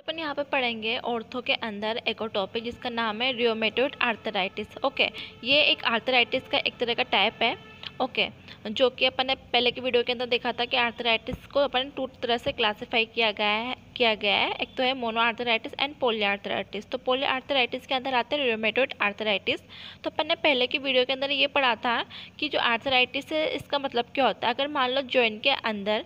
अपन यहाँ पे पढ़ेंगे ऑर्थो के अंदर एक और टॉपिक जिसका नाम है रियोमेटॉइड आर्थराइटिस। ओके, ये एक आर्थराइटिस का एक तरह का टाइप है। ओके, जो कि अपन ने पहले की वीडियो के अंदर देखा था कि आर्थराइटिस को अपन टू तरह से क्लासिफाई किया गया है। एक तो है mono arthritis and poly arthritis. तो पॉली आर्थराइटिस के अंदर आता है रियोमेटॉइड आर्थराइटिस। तो अपन ने पहले की वीडियो के अंदर ये पढ़ा था कि जो आर्थराइटिस है इसका मतलब क्या होता है। अगर मान लो जॉइंट के अंदर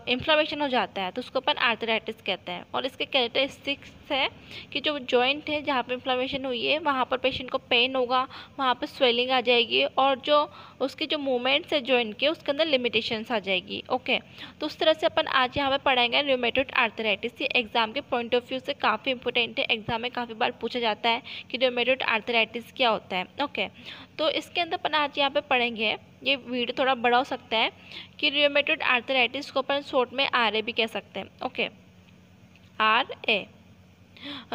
इन्फ्लामेशन हो जाता है तो उसको अपन आर्थराइटिस कहते हैं। और इसके कैरेक्टरिस्टिक्स है कि जो जॉइंट है जहाँ पे इन्फ्लामेशन हुई है वहाँ पर पेशेंट को पेन होगा, वहाँ पर स्वेलिंग आ जाएगी और जो उसके जो मूवमेंट्स है जॉइंट के उसके अंदर लिमिटेशंस आ जाएगी। ओके, तो उस तरह से अपन आज यहाँ पे पढ़ाएंगे रियोमेटॉइड आर्थराइटिस। ये एग्जाम के पॉइंट ऑफ व्यू से काफ़ी इंपॉर्टेंट है, एग्जाम में काफ़ी बार पूछा जाता है कि रियोमेटॉइड आर्थराइटिस क्या होता है। ओके, तो इसके अंदर अपन आज यहाँ पे पढ़ेंगे, ये वीडियो थोड़ा बड़ा हो सकता है, कि रियोमेटॉइड आर्थराइटिस को अपन शॉर्ट में RA भी कह सकते हैं। Okay, RA।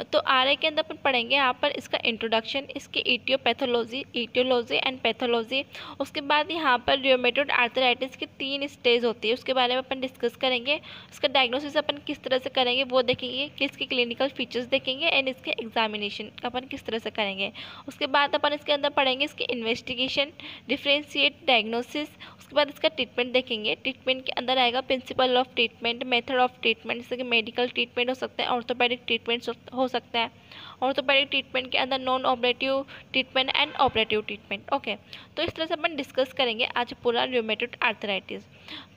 तो RA के अंदर अपन पढ़ेंगे यहाँ पर इसका इंट्रोडक्शन, इसकी ईटियोलॉजी एंड पैथोलॉजी। उसके बाद यहाँ पर रियोमेटॉइड आर्थराइटिस की 3 स्टेज होती है, उसके बारे में अपन डिस्कस करेंगे। इसका डायग्नोसिस अपन किस तरह से करेंगे वो देखेंगे, कि इसके क्लिनिकल फीचर्स देखेंगे एंड इसके एग्जामिनेशन अपन किस तरह से करेंगे। उसके बाद अपन इसके अंदर पढ़ेंगे इसके इन्वेस्टिगेशन, डिफ्रेंशिएट, डायग्नोसिस। उसके बाद इसका ट्रीटमेंट देखेंगे। ट्रीटमेंट के अंदर आएगा principle of treatment, method of treatment, जैसे कि मेडिकल ट्रीटमेंट हो सकता है, ऑर्थोपेडिक ट्रीटमेंट हो सकता है। ऑर्थोपेडिक ट्रीटमेंट के अंदर non operative treatment and operative treatment. Okay, तो इस तरह से अपन डिस्कस करेंगे आज पूरा रियोमेटॉइड आर्थराइटिस।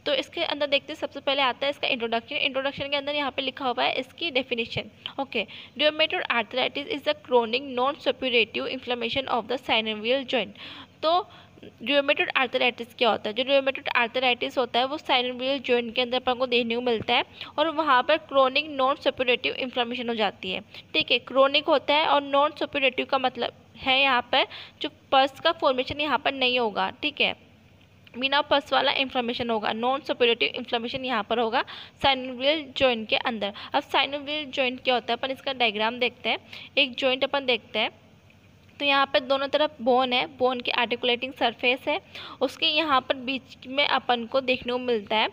तो इसके अंदर देखते हैं, सबसे पहले आता है इसका इंट्रोडक्शन। इंट्रोडक्शन के अंदर यहाँ पे लिखा हुआ है इसकी definition. Okay, rheumatoid arthritis is the chronic non suppurative inflammation of the synovial joint. तो रियोमेटॉइड आर्थराइटिस क्या होता है? जो रियोमेटॉइड आर्थराइटिस होता है वो साइनोवियल जॉइंट के अंदर अपन को देखने को मिलता है और वहाँ पर क्रोनिक नॉन सप्यूरेटिव इन्फ्लेमेशन हो जाती है। ठीक है, क्रोनिक होता है और नॉन सप्यूरेटिव का मतलब है यहाँ पर जो पस का फॉर्मेशन यहाँ पर नहीं होगा। ठीक है, बिना पस वाला इन्फ्लेमेशन होगा, नॉन सप्यूरेटिव इन्फ्लेमेशन यहाँ पर होगा साइनोवियल जॉइंट के अंदर। अब साइनोवियल जॉइंट क्या होता है अपन इसका डायग्राम देखते हैं। एक जॉइंट अपन देखते हैं, तो यहाँ पर दोनों तरफ बोन है, बोन की आर्टिकुलेटिंग सरफेस है, उसके यहाँ पर बीच में अपन को देखने को मिलता है,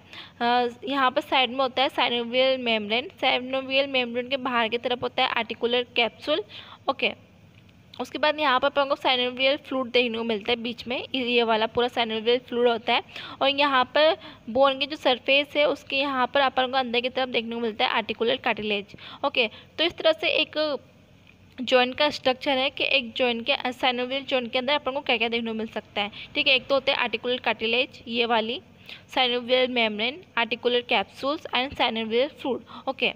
यहाँ पर साइड में होता है साइनोवियल मेम्ब्रेन। साइनोवियल मेम्ब्रेन के बाहर की तरफ होता है आर्टिकुलर कैप्सूल। ओके, उसके बाद यहाँ पर अपन को साइनोवियल फ्लूइड देखने को मिलता है बीच में, ये वाला पूरा साइनोवियल फ्लूइड होता है। और यहाँ पर बोन की जो सरफेस है उसके यहाँ पर अपन को अंदर की तरफ देखने को मिलता है आर्टिकुलर कार्टिलेज। ओके, तो इस तरह से एक जॉइंट का स्ट्रक्चर है कि एक जॉइंट के साइनोवियल जॉइंट के अंदर अपन को क्या क्या देखने को मिल सकता है। ठीक है, एक तो होते हैं आर्टिकुलर कार्टिलेज, ये वाली synovial membrane, articular capsules and synovial fluid. Okay,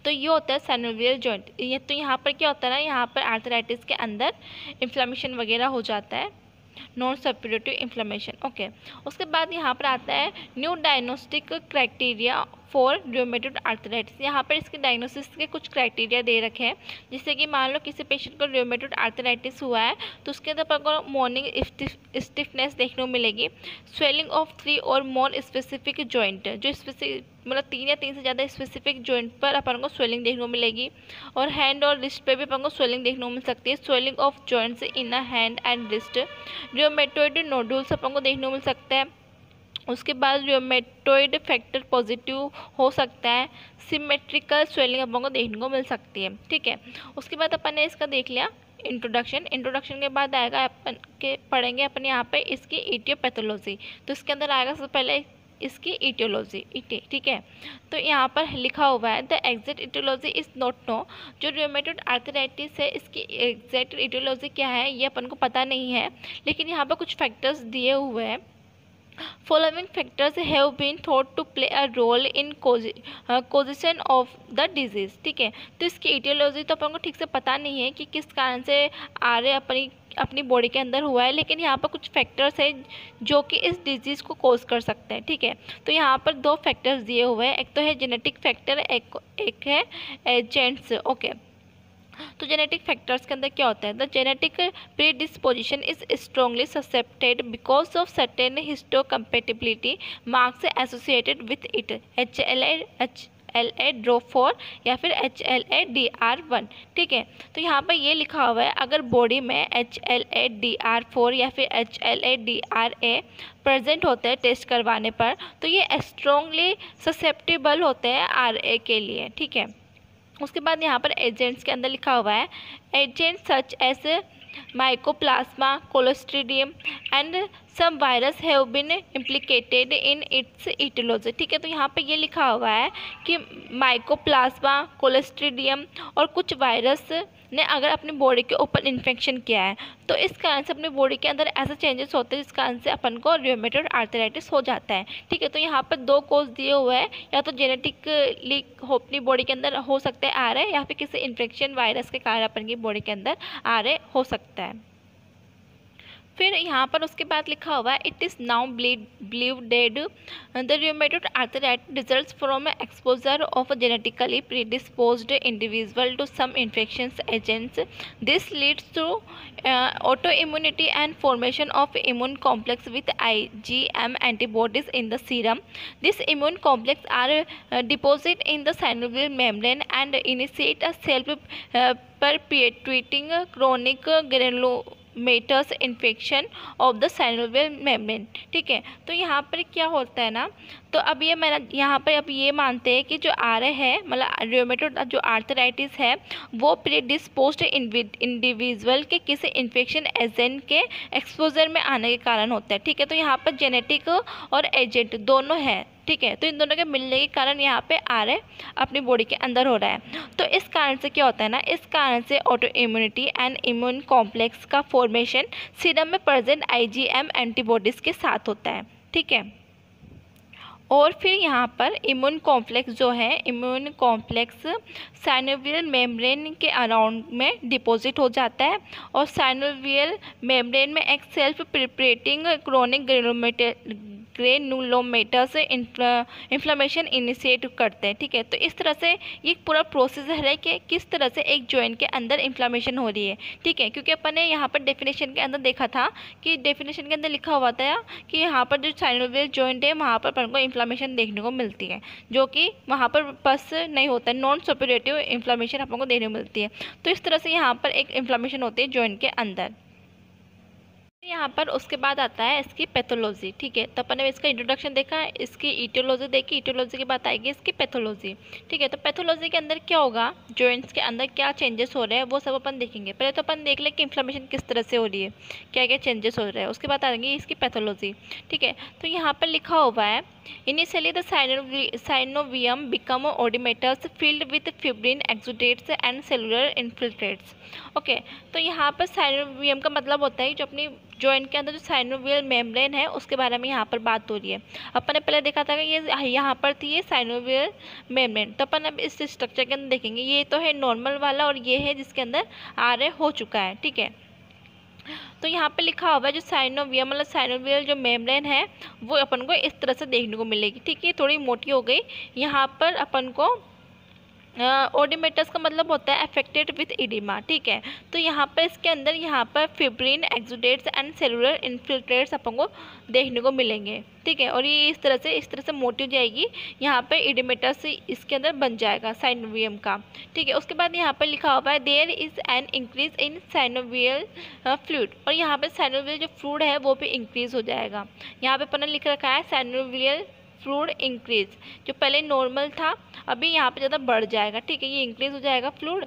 तो ये होता है साइनोवियल जॉइंट। ये तो यहाँ पर क्या होता है ना, यहाँ पर आर्थराइटिस के अंदर इन्फ्लेमेशन वगैरह हो जाता है, नॉन सप्यूरेटिव इन्फ्लेमेशन। ओके, उसके बाद यहाँ पर आता है new diagnostic criteria for rheumatoid arthritis. यहाँ पर इसके डायग्नोसिस के कुछ क्राइटेरिया दे रखे हैं, जिससे कि मान लो किसी पेशेंट को रियोमेटॉइड आर्थराइटिस हुआ है तो उसके अंदर अपन को मॉर्निंग स्टिफनेस देखने को मिलेगी, स्वेलिंग ऑफ 3 और मोर स्पेसिफिक जॉइंट, जो स्पेसिफिक मतलब 3 या 3 से ज़्यादा स्पेसिफिक जॉइंट पर अपन को स्वेलिंग देखने को मिलेगी। और हैंड और रिस्ट पे भी अपन को स्वेलिंग देखने को मिल सकती है, swelling of joints in a hand and wrist. Rheumatoid nodules अपन को देखने को मिल सकता है। उसके बाद रियोमेटॉइड फैक्टर पॉजिटिव हो सकता है, सिमेट्रिकल स्वेलिंग अपन को देखने को मिल सकती है। ठीक है, उसके बाद अपन ने इसका देख लिया इंट्रोडक्शन के बाद आएगा अपन के पढ़ेंगे अपन यहाँ पे इसकी ईटियोपैथोलॉजी। तो इसके अंदर आएगा सबसे पहले इसकी ईटियोलॉजी। ठीक है, तो यहाँ पर लिखा हुआ है the exact etiology is not know. जो रियोमेटॉइड आर्थराइटिस है इसकी एग्जैक्ट ईटियोलॉजी क्या है ये अपन को पता नहीं है, लेकिन यहाँ पर कुछ फैक्टर्स दिए हुए हैं। Following factors have been thought to play a role in causation of the disease। ठीक है, तो इसकी ईटियोलॉजी तो अपन को ठीक से पता नहीं है कि किस कारण से RA अपनी बॉडी के अंदर हुआ है, लेकिन यहाँ पर कुछ फैक्टर्स है जो कि इस डिजीज़ को कॉज कर सकते हैं। ठीक है, तो यहाँ पर 2 फैक्टर्स दिए हुए हैं, एक तो है जेनेटिक फैक्टर, एक है एजेंट्स। ओके, तो जेनेटिक फैक्टर्स के अंदर क्या होता है, the genetic predisposition is strongly suspected because of certain histocompatibility marks associated with it, HLA-DR4 या फिर HLA-DR1। ठीक है, तो यहाँ पर ये लिखा हुआ है अगर बॉडी में HLA-DR4 या फिर HLA-DRA प्रेजेंट होते हैं टेस्ट करवाने पर, तो ये स्ट्रांगली ससेप्टेबल होते हैं RA के लिए। ठीक है, उसके बाद यहाँ पर एजेंट्स के अंदर लिखा हुआ है agent such as mycoplasma, clostridium and some virus have been implicated in its etiology. ठीक है, तो यहाँ पे ये लिखा हुआ है कि माइकोप्लाज्मा, क्लोस्ट्रीडियम और कुछ वायरस ने अगर अपनी बॉडी के ऊपर इन्फेक्शन किया है तो इस कारण से अपनी बॉडी के अंदर ऐसे चेंजेस होते हैं जिस कारण से अपन को रूमेटॉइड आर्थराइटिस हो जाता है। ठीक है, तो यहाँ पर 2 कॉज दिए हुए हैं, या तो जेनेटिकली अपनी बॉडी के अंदर हो सकते हैं आ रहे, या फिर किसी इन्फेक्शन वायरस के कारण अपन की बॉडी के अंदर आ रहे हो सकता है। फिर यहाँ पर उसके बाद लिखा हुआ है it is now believe that the rheumatoid arthritis results from exposure of genetically predisposed individual to some infections agents. This leads to auto immunity and formation of immune complex with IgM antibodies in the serum. This immune complex are deposited in the synovial membrane and initiate a self-perpetuating chronic granulomatous infection of the synovial membrane. ठीक है, तो यहाँ पर क्या होता है ना, तो अब ये मैं यहाँ पर अब ये मानते हैं कि जो आ रहे हैं मतलब रूमेटॉइड जो आर्थराइटिस है वो प्रीडिस्पोज्ड इंडिविजुअल के किसी इन्फेक्शन एजेंट के एक्सपोजर में आने के कारण होता है। ठीक है, तो यहाँ पर जेनेटिक और एजेंट दोनों हैं। ठीक है, तो इन दोनों के मिलने के कारण यहाँ पे आ रहे अपनी बॉडी के अंदर हो रहा है। तो इस कारण से क्या होता है ना, इस कारण से auto immunity and immune complex का फॉर्मेशन सीरम में प्रेजेंट IgM एंटीबॉडीज के साथ होता है। ठीक है, और फिर यहाँ पर इम्यून कॉम्प्लेक्स जो है, इम्यून कॉम्प्लेक्स साइनोवियल मेम्ब्रेन के अराउंड में डिपॉजिट हो जाता है और साइनोवियल मेम्ब्रेन में एक self perpetuating chronic granulomatous inflammation initiate करते हैं। ठीक है, तो इस तरह से ये पूरा प्रोसेस है कि किस तरह से एक जॉइंट के अंदर इन्फ्लेमेशन हो रही है। ठीक है, क्योंकि अपन ने यहाँ पर डेफिनेशन के अंदर देखा था कि डेफिनेशन के अंदर लिखा हुआ था कि यहाँ पर जो साइनोवियल जॉइंट है वहाँ पर अपन को इन्फ्लेमेशन देखने को मिलती है, जो कि वहाँ पर पस नहीं होता है, नॉन सपोरेटिव इन्फ्लेमेशन अपन को देखने को मिलती है। तो इस तरह से यहाँ पर एक इन्फ्लेमेशन होती है जॉइंट के अंदर। यहाँ पर उसके बाद आता है इसकी पैथोलॉजी। ठीक है, तो अपन ने इसका इंट्रोडक्शन देखा, इसकी इटियोलॉजी देखी, इटियोलॉजी के बाद आएगी इसकी पैथोलॉजी। ठीक है, तो पैथोलॉजी के अंदर क्या होगा, जॉइंट्स के अंदर क्या चेंजेस हो रहे हैं वो सब अपन देखेंगे। पहले तो अपन देख लें कि इन्फ्लेमेशन किस तरह से हो रही है, क्या क्या चेंजेस हो रहे हैं, उसके बाद आएंगे इसकी पैथोलॉजी। ठीक है, तो यहाँ पर लिखा हुआ है initially the synovium become oedematous filled with fibrin exudates and cellular infiltrates. Okay, तो यहाँ पर साइनोवियम का मतलब होता है जो अपनी जॉइंट के अंदर जो साइनोवियल मेम्ब्रेन है उसके बारे में यहाँ पर बात हो रही है। अपन ने पहले देखा था कि ये यहाँ पर थी ये साइनोवियल मेम्ब्रेन, तो अपन अब इस स्ट्रक्चर के अंदर देखेंगे। ये तो है नॉर्मल वाला और ये है जिसके अंदर आर हो चुका है। ठीक है, तो यहाँ पे लिखा हुआ है जो साइनोवियम मतलब साइनोवियल जो मेम्ब्रेन है वो अपन को इस तरह से देखने को मिलेगी। ठीक है, थोड़ी मोटी हो गई। यहाँ पर अपन को ओडिमेटस का मतलब होता है अफेक्टेड विथ इडिमा। ठीक है, तो यहाँ पर इसके अंदर यहाँ पर fibrin exudates and cellular infiltrates अपन को देखने को मिलेंगे। ठीक है, और ये इस तरह से मोटी हो जाएगी, यहाँ पे इडिमेटस इसके अंदर बन जाएगा साइनोवियम का। ठीक है, उसके बाद यहाँ पर लिखा हुआ है there is an increase in synovial fluid, और यहाँ पे साइनोवियल जो फ्लूइड है वो भी इंक्रीज हो जाएगा। यहाँ पे अपन ने लिख रखा है साइनोवियल फ्लूइड इंक्रीज, जो पहले नॉर्मल था अभी यहाँ पे ज़्यादा बढ़ जाएगा। ठीक है, ये इंक्रीज हो जाएगा फ्लूइड,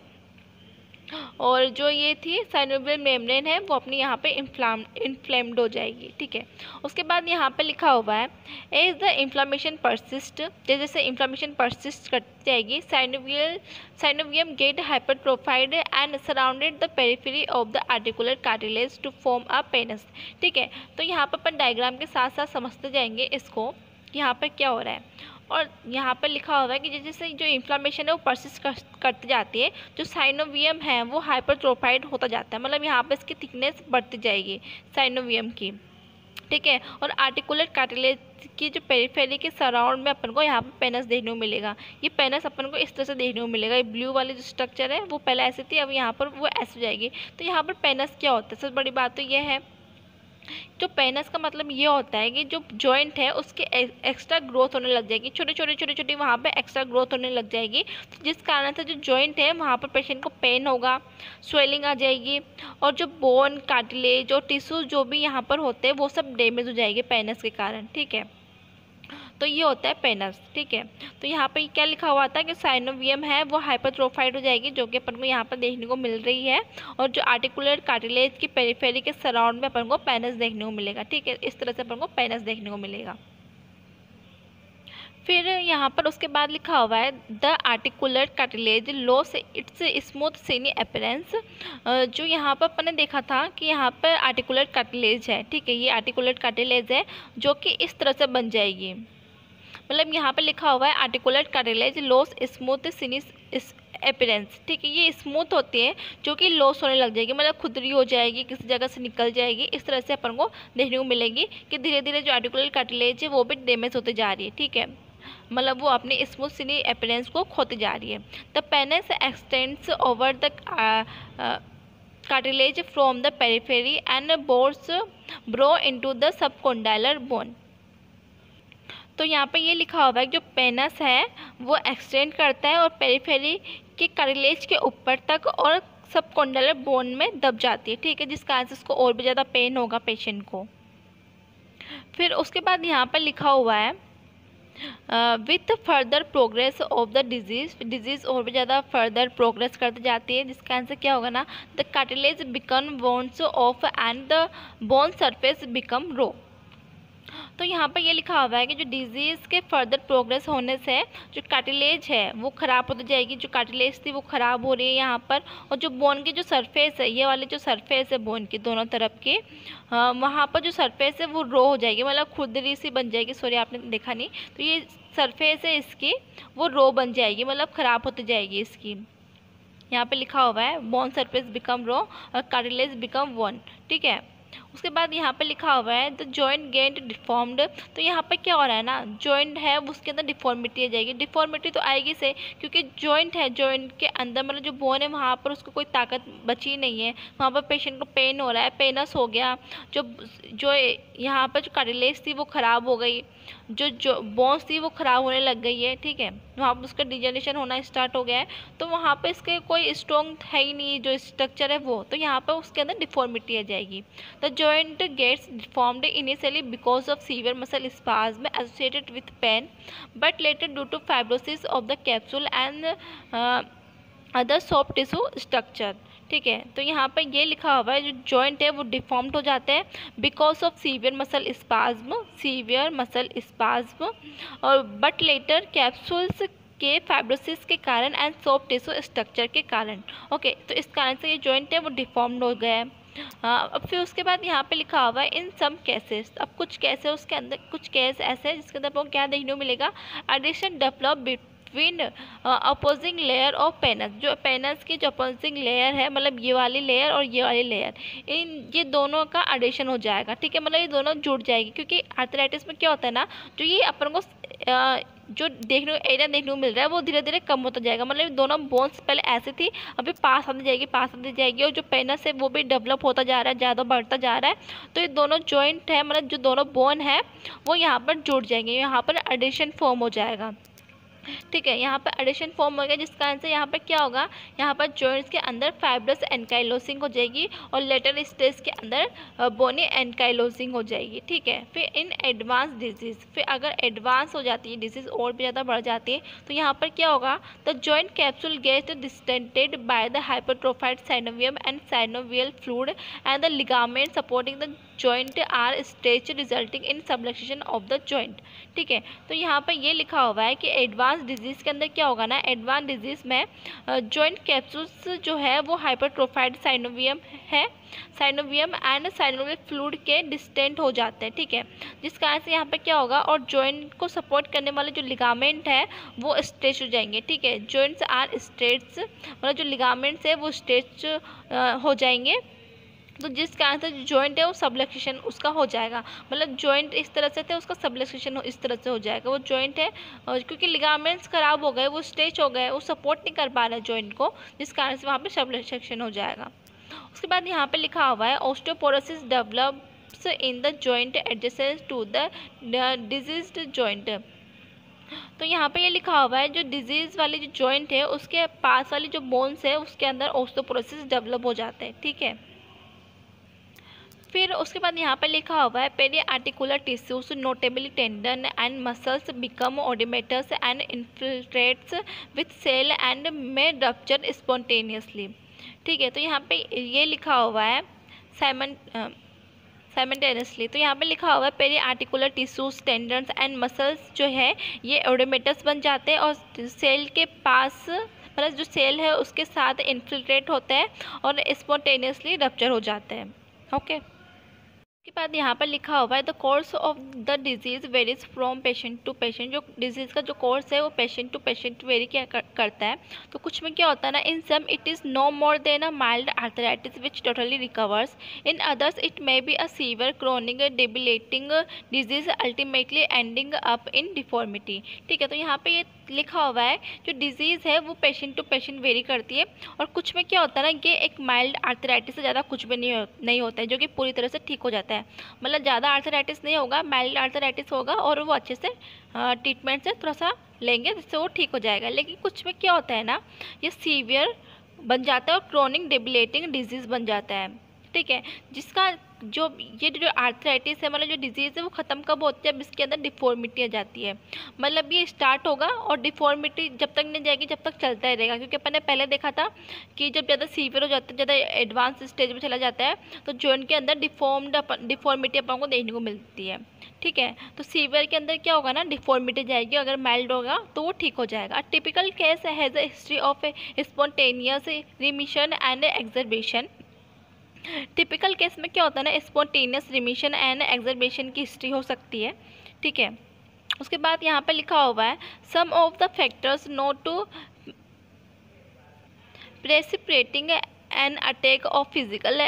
और जो ये थी साइनोवियल मेम्ब्रेन है वो अपनी यहाँ पे इन्फ्लेम्ड हो जाएगी। ठीक है, उसके बाद यहाँ पे लिखा हुआ है एज द इन्फ्लामेशन परसिस्ट, जैसे इन्फ्लामेशन परसिस्ट करती जाएगी synovium get hypertrophied and surrounded the periphery of the articular cartilage to form a pannus. ठीक है, तो यहाँ पर अपन डायग्राम के साथ साथ समझते जाएंगे इसको यहाँ पर क्या हो रहा है। और यहाँ पर लिखा हुआ है कि जैसे जो इन्फ्लामेशन है वो परसिस्ट करती जाती है, जो साइनोवियम है वो हाइपरट्रोफाइड होता जाता है, मतलब यहाँ पर इसकी थिकनेस बढ़ती जाएगी साइनोवियम की। ठीक है, और आर्टिकुलर कार्टिलेज की जो पेरिफेरी के सराउंड में अपन को यहाँ पर पेनस देखने को मिलेगा। ये पेनस अपन को इस तरह से देखने को मिलेगा। ये ब्लू वाली जो स्ट्रक्चर है वो पहले ऐसी थी, अब यहाँ पर वो ऐसे हो जाएगी। तो यहाँ पर पेनस क्या होता है, सबसे बड़ी बात तो ये है जो पेनस का मतलब ये होता है कि जो जॉइंट है उसके एक्स्ट्रा ग्रोथ होने लग जाएगी, छोटी वहाँ पे एक्स्ट्रा ग्रोथ होने लग जाएगी, तो जिस कारण से जो जॉइंट है वहाँ पर पेशेंट को पेन होगा, स्वेलिंग आ जाएगी, और जो बोन कार्टिलेज और टिश्यूज जो भी यहाँ पर होते हैं वो सब डैमेज हो जाएंगे पेनस के कारण। ठीक है, तो ये होता है पेनस, ठीक है। तो यहाँ पे क्या लिखा हुआ था कि साइनोवियम है वो हाइपरट्रोफाइड हो जाएगी, जो कि अपन को यहाँ पर देखने को मिल रही है, और जो आर्टिकुलर कार्टिलेज की पेरिफेरी के सराउंड में अपन को पेनस देखने को मिलेगा, ठीक है। इस तरह से अपन को पेनस देखने को मिलेगा। फिर यहाँ पर उसके बाद लिखा हुआ है the articular cartilage loss it's smooth सिनी अपीयरेंस। जो यहाँ पर अपन ने देखा था कि यहाँ पर आर्टिकुलर कार्टिलेज है, ठीक है, ये आर्टिकुलर कार्टिलेज है जो कि इस तरह से बन जाएगी। मतलब यहाँ पे लिखा हुआ है आर्टिकुलर कार्टिलेज लॉस स्मूथ सिनी अपीयरेंस, ठीक है। ये स्मूथ होती है जो कि लॉस होने लग जाएगी, मतलब खुदरी हो जाएगी, किसी जगह से निकल जाएगी। इस तरह से अपन को देखने को मिलेगी कि धीरे धीरे जो आर्टिकुलर कार्टिलेज है वो भी डैमेज होते जा रही है, ठीक है, मतलब वो अपने स्मूथ सिनी अपीयरेंस को खोती जा रही है। The pannus extends over the cartilage from the periphery and burrows into the subchondral bone. तो यहाँ पे ये लिखा हुआ है कि जो पेनस है वो एक्सटेंड करता है और पेरिफेरी के कार्टिलेज के ऊपर तक और सबकॉन्डाइलर बोन में दब जाती है, ठीक है, जिस कारण से उसको और भी ज़्यादा पेन होगा पेशेंट को। फिर उसके बाद यहाँ पर लिखा हुआ है with further progress of the disease और भी ज़्यादा फर्दर प्रोग्रेस करती जाती है, जिसका आंसर क्या होगा ना, the cartilage become bones off and the bone surface become raw. तो यहाँ पर ये लिखा हुआ है कि जो डिजीज़ के फर्दर प्रोग्रेस होने से जो कार्टिलेज है वो ख़राब होती जाएगी, जो कार्टिलेज थी वो ख़राब हो रही है यहाँ पर, और जो बोन की जो सरफेस है, ये वाली जो सरफेस है बोन की दोनों तरफ की, वहाँ पर जो सरफेस है वो रो हो जाएगी, मतलब खुरदरी सी बन जाएगी। सॉरी आपने देखा नहीं, तो ये सरफेस है इसकी वो रो बन जाएगी, मतलब ख़राब होती जाएगी इसकी। यहाँ पे लिखा हुआ है बोन सरफेस बिकम रो और कार्टिलेज बिकम वन, ठीक है। उसके बाद यहाँ पे लिखा हुआ है द जॉइंट गेट डिफॉर्म्ड। तो यहाँ पे क्या हो रहा है ना, जॉइंट है उसके अंदर डिफॉर्मिटी आ जाएगी। डिफॉर्मिटी तो आएगी से, क्योंकि जॉइंट है, जॉइंट के अंदर मतलब जो बोन है वहाँ पर उसको कोई ताकत बची नहीं है, वहाँ पर पेशेंट को पेन हो रहा है, पेनस हो गया, जो यहाँ पर जो कार्टिलेज थी वो ख़राब हो गई, जो बोन्स थी वो ख़राब होने लग गई है, ठीक है, वहाँ पर उसका डिजेनरेशन होना स्टार्ट हो गया है, तो वहाँ पे इसके कोई स्ट्रॉन्ग है ही नहीं जो स्ट्रक्चर है वो, तो यहाँ पर उसके अंदर डिफॉर्मिटी आ जाएगी। The joint gets deformed initially because of severe muscle spasm associated with pain, but later due to fibrosis of the capsule and other soft tissue structure, ठीक है। तो यहाँ पर ये लिखा हुआ है जो जॉइंट है वो डिफॉर्म्ड हो जाते हैं because of severe muscle spasm, और बट लेटर कैप्सूल्स के फाइब्रोसिस के कारण एंड सॉफ्ट टिश्यू स्ट्रक्चर के कारण, ओके। तो इस कारण से ये जॉइंट है वो डिफॉर्म्ड हो गया है। अब फिर उसके बाद यहाँ पे लिखा हुआ है इन सम केसेस। अब कुछ केस है उसके अंदर, कुछ केस ऐसे हैं जिसके अंदर आपको क्या देखने को मिलेगा, adhesion develop between opposing layer of pannus. जो पेनस की जो अपोजिंग लेयर है, मतलब ये वाली लेयर और ये वाली लेयर, ये दोनों का एडिशन हो जाएगा, ठीक है, मतलब ये दोनों जुड़ जाएगी। क्योंकि आर्थराइटिस में क्या होता है ना, जो ये अपन को जो एरिया देखने को मिल रहा है वो धीरे धीरे कम होता जाएगा, मतलब दोनों बोन्स पहले ऐसे थी, अभी पास आती जाएगी, और जो पेनस है वो भी डेवलप होता जा रहा है, ज़्यादा बढ़ता जा रहा है। तो ये दोनों जॉइंट है, मतलब जो दोनों बोन है वो यहाँ पर जुड़ जाएंगे, यहाँ पर एडिशन फॉर्म हो जाएगा, ठीक है। यहाँ पर एडिशन फॉर्म हो गया, जिसका आंसर यहाँ पर क्या होगा, यहाँ पर जॉइंट्स के अंदर फाइब्रस एनकाइलोसिंग हो जाएगी और लेटर स्टेज के अंदर बोनी एनकाइलोसिंग हो जाएगी, ठीक है। फिर इन एडवांस डिजीज़, फिर अगर एडवांस हो जाती है डिजीज़ और भी ज़्यादा बढ़ जाती है, तो यहाँ पर क्या होगा, the joint capsule get distended by the hypertrophied synovium and synovial fluid and the ligament supporting the joint are stretch resulting in subluxation of the joint, ठीक है। तो यहाँ पर ये लिखा हुआ है कि एडवांस डिजीज़ के अंदर क्या होगा ना, एडवांस डिजीज़ में जॉइंट कैप्सूल्स जो है वो hypertrophied synovium and synovial fluid के डिस्टेंट हो जाते हैं, ठीक है, जिस कारण से यहाँ पे क्या होगा, और जॉइंट को सपोर्ट करने वाले जो लिगामेंट है वो स्ट्रेच हो जाएंगे, ठीक है। जॉइंट्स आर स्ट्रेच, मतलब जो लिगामेंट्स है वो स्ट्रेच हो जाएंगे, तो जिस कारण से जो जॉइंट है वो सबलक्सेशन उसका हो जाएगा, मतलब जॉइंट इस तरह से थे उसका सबलक्सेशन इस तरह से हो जाएगा। वो जॉइंट है और क्योंकि लिगामेंट्स खराब हो गए, वो स्ट्रेच हो गए, वो सपोर्ट नहीं कर पा रहे जॉइंट को, जिस कारण से वहाँ पे सबलक्सेशन हो जाएगा। उसके बाद यहाँ पे लिखा हुआ है osteoporosis develops in the joint adjacent to the diseased joint. तो यहाँ पे ये लिखा हुआ है जो डिजीज़ वाली जो जॉइंट है उसके पास वाली जो बोन्स है उसके अंदर ऑस्टियोपोरोसिस डेवलप हो जाते हैं, ठीक है। फिर उसके बाद यहाँ पर लिखा हुआ है peri articular tissues notably tendon and muscles become oedematous and infiltrates with cell and may rupture spontaneously. ठीक है, तो यहाँ पे ये लिखा हुआ है साइमल्टेनियसली। तो यहाँ पे लिखा हुआ है peri articular tissues tendons and muscles जो है ये ओडिमेटस बन जाते हैं और सेल के पास मतलब जो सेल है उसके साथ इन्फिल्ट्रेट होता है और स्पॉन्टेनियसली रप्चर हो जाते हैं। ओके, उसके बाद यहाँ पर लिखा हुआ है the course of the disease varies from patient to patient. जो डिजीज़ का जो कोर्स है वो पेशेंट टू पेशेंट वेरी करता है। तो कुछ में क्या होता है ना, in some it is no more than a mild arthritis which totally recovers, in others it may be a severe chronic debilitating disease ultimately ending up in deformity. ठीक है, तो यहाँ पे ये लिखा हुआ है जो डिजीज़ है वो पेशेंट टू पेशेंट वेरी करती है और कुछ में क्या होता है ना, ये एक माइल्ड आर्थराइटिस से ज़्यादा कुछ भी नहीं होता है जो कि पूरी तरह से ठीक हो जाता है। मतलब ज़्यादा आर्थराइटिस नहीं होगा, माइल्ड आर्थराइटिस होगा और वो अच्छे से ट्रीटमेंट से थोड़ा सा लेंगे जिससे वो ठीक हो जाएगा। लेकिन कुछ में क्या होता है ना, ये सीवियर बन जाता है और क्रोनिक डेबिलेटिंग डिजीज़ बन जाता है। ठीक है, जिसका जो ये जो आर्थराइटिस है मतलब जो डिजीज़ है वो ख़त्म कब होती है, अब इसके अंदर डिफॉर्मिटी आ जाती है। मतलब ये स्टार्ट होगा और डिफॉर्मिटी जब तक नहीं जाएगी जब तक चलता ही रहेगा। क्योंकि अपन ने पहले देखा था कि जब ज़्यादा सीवियर हो जाता है, ज़्यादा एडवांस स्टेज में चला जाता है तो जॉइंट के अंदर डिफॉर्मिटी अपन को देखने को मिलती है। ठीक है, तो सीवियर के अंदर क्या होगा ना, डिफॉर्मिटी जाएगी, अगर माइल्ड होगा तो वो ठीक हो जाएगा। Typical case has a history of spontaneous remission and exacerbation. Typical case में क्या होता है ना, स्पॉन्टेनियस रिमिशन एंड एक्सर्बेशन की हिस्ट्री हो सकती है। ठीक है, उसके बाद यहाँ पे लिखा हुआ है some of the factors known to precipitating an attack of physical